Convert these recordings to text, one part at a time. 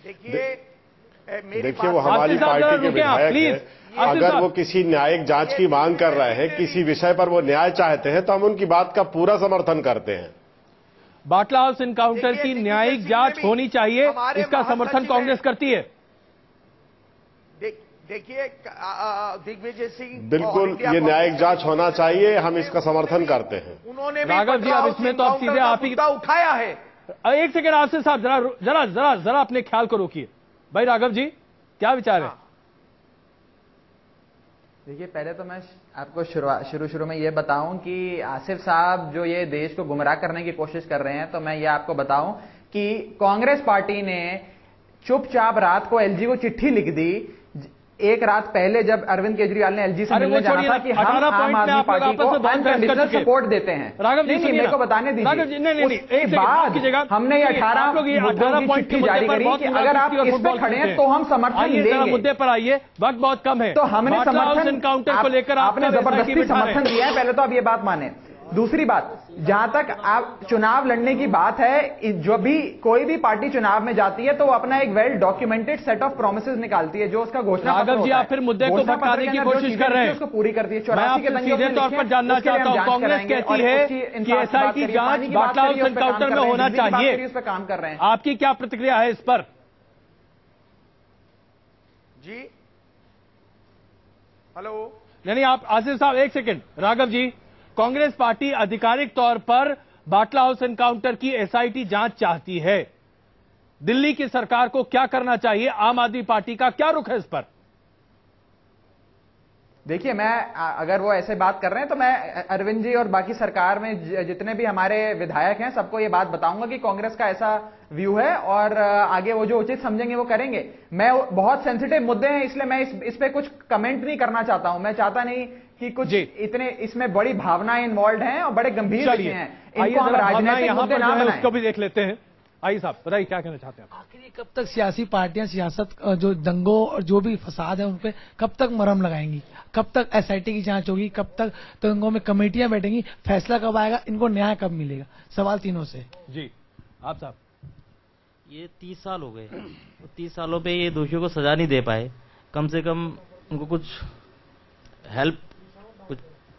देखिए वो हमारी पार्टी के विधायक हैं। अगर वो किसी न्यायिक जांच की मांग कर रहे हैं, किसी विषय पर वो न्याय चाहते हैं, तो हम उनकी बात का पूरा समर्थन करते हैं। बाटला हाउस एनकाउंटर की न्यायिक जांच होनी चाहिए, इसका समर्थन कांग्रेस करती है। देखिए दिग्विजय सिंह, बिल्कुल ये न्यायिक जांच होना चाहिए, हम इसका समर्थन करते हैं। उन्होंने राघव जी, अब इसमें तो आप सीधे आप ही उठाया है। एक सेकंड आसिफ साहब, जरा अपने ख्याल को रोकिए। भाई राघव जी, क्या विचार है? देखिए, पहले तो मैं आपको शुरू में ये बताऊं कि आसिफ साहब जो ये देश को गुमराह करने की कोशिश कर रहे हैं, तो मैं ये आपको बताऊं कि कांग्रेस पार्टी ने चुपचाप रात को एलजी को चिट्ठी लिख दी, एक रात पहले, जब अरविंद केजरीवाल ने एलजी से मिलने जाना था, कि हम आम आदमी पार्टी को अनकंडीशनल सपोर्ट देते हैं। नहीं, मेरे को बताने दीजिए। उसके बाद हमने ये 18 मुद्दों की चिट्ठी जारी करी कि अगर आप इस पे खड़े हैं तो हम समर्थन देंगे। मुद्दे पर आइए, वक्त बहुत कम है। तो हमने समर्थन एनकाउंटर को लेकर आपने जबरदस्ती समर्थन दिया है, पहले तो आप ये बात माने। दूसरी बात, जहां तक आप चुनाव लड़ने की बात है, जो भी कोई भी पार्टी चुनाव में जाती है तो वो अपना एक well documented set of promises निकालती है, जो उसका घोषणा पत्र होता है। जी, आप फिर मुद्दे को भटकाने की कोशिश कर रहे हैं, उसको पूरी करती है। 84 के दंगे सीधे तौर पर जानना चाहता हूं, कांग्रेस कहती है कि एसआईटी जांच बाटला हाउस एनकाउंटर में होना चाहिए, उस पर काम कर रहे हैं। आपकी क्या प्रतिक्रिया है इस पर? जी हेलो, नहीं, आप आसिफ साहब एक सेकंड। राघव जी, कांग्रेस पार्टी आधिकारिक तौर पर बाटला हाउस एनकाउंटर की एसआईटी जांच चाहती है। दिल्ली की सरकार को क्या करना चाहिए? आम आदमी पार्टी का क्या रुख है इस पर? देखिए, मैं अगर वो ऐसे बात कर रहे हैं तो मैं अरविंद जी और बाकी सरकार में जितने भी हमारे विधायक हैं सबको ये बात बताऊंगा कि कांग्रेस का ऐसा व्यू है, और आगे वो जो उचित समझेंगे वो करेंगे। मैं बहुत सेंसिटिव मुद्दे हैं, इसलिए मैं इस पे कुछ कमेंट नहीं करना चाहता हूं। मैं चाहता नहीं कि कुछ इतने इसमें बड़ी भावनाएं इन्वॉल्व हैं और बड़े गंभीर विषय हैं, इनको हम राजनीतिक मुद्दे ना बनाएं। उसको भी देख लेते हैं। आइए साहब, बताइए क्या कहना चाहते हैं आप? आखिर कब तक सियासी पार्टियां सियासत जो दंगों और जो भी फसाद है उन पे कब तक मरहम लगाएंगी? कब तक एसआईटी की जांच होगी? कब तक दंगों में कमेटियां बैठेंगी? फैसला कब आएगा? इनको न्याय कब मिलेगा? सवाल तीनों से। जी, आप साहब। ये 30 साल हो गए, 30 सालों पे ये दोषियों को सजा नहीं दे पाए। कम से कम उनको कुछ हेल्प,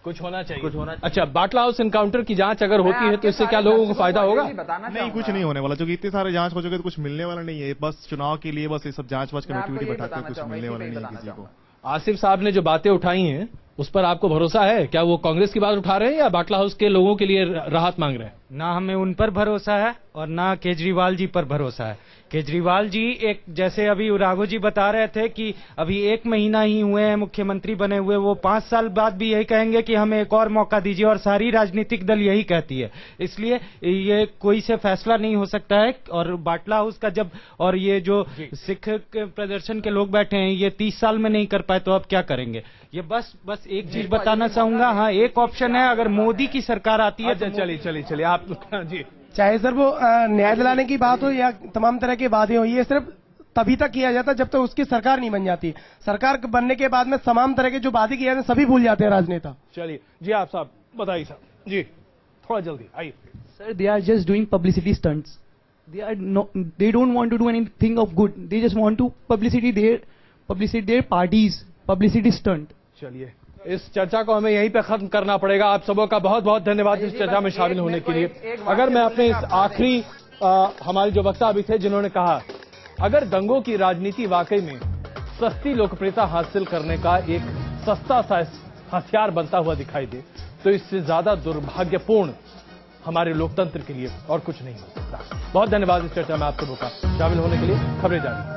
कुछ होना चाहिए। अच्छा, बाटला हाउस एनकाउंटर की जांच अगर होती है तो इससे क्या लोगों को फायदा होगा? नहीं, कुछ नहीं होने वाला, क्योंकि इतने सारे जांच हो चुके तो कुछ मिलने वाला नहीं है। बस चुनाव के लिए बस ये सब जांच कमेटी बैठाते हैं, कुछ मिलने वाला नहीं है किसी को। आसिफ साहब ने जो बातें उठाई हैं उस पर आपको भरोसा है? क्या वो कांग्रेस की बात उठा रहे हैं या बाटला हाउस के लोगों के लिए राहत मांग रहे हैं? ना हमें उन पर भरोसा है और ना केजरीवाल जी पर भरोसा है। केजरीवाल जी, एक जैसे अभी राघव जी बता रहे थे कि अभी 1 महीना ही हुए हैं मुख्यमंत्री बने हुए, वो 5 साल बाद भी यही कहेंगे कि हमें एक और मौका दीजिए, और सारी राजनीतिक दल यही कहती है। इसलिए ये कोई से फैसला नहीं हो सकता है। और बाटला हाउस का जब, और ये जो सिख प्रदर्शन के लोग बैठे हैं, ये 30 साल में नहीं कर पाए तो अब क्या करेंगे? ये बस एक चीज बताना चाहूंगा। हाँ, एक ऑप्शन है, अगर मोदी की सरकार आती है तो चलिए आप जी, चाहे सर वो न्याय दिलाने की बात हो या तमाम तरह की बातें हो, ये सिर्फ तभी तक किया जाता है जब तक उसकी सरकार नहीं बन जाती। सरकार बनने के बाद में तमाम तरह के जो वादे किए जाते हैं सभी भूल जाते हैं राजनेता। चलिए जी, आप साहब बताइए साहब जी, थोड़ा जल्दी आइए। Sir, they are just doing publicity stunts. They don't want to do anything of good, they just want to publicity their parties, publicity stunt. चलिए, इस चर्चा को हमें यहीं पे खत्म करना पड़ेगा। आप सबों का बहुत बहुत धन्यवाद इस चर्चा में शामिल होने के लिए। अगर मैं अपने इस आखिरी हमारे जो वक्ता अभी थे जिन्होंने कहा, अगर दंगों की राजनीति वाकई में सस्ती लोकप्रियता हासिल करने का एक सस्ता सा हथियार बनता हुआ दिखाई दे, तो इससे ज्यादा दुर्भाग्यपूर्ण हमारे लोकतंत्र के लिए और कुछ नहीं हो सकता। बहुत धन्यवाद इस चर्चा में आप सबों का शामिल होने के लिए। खबरें जारी।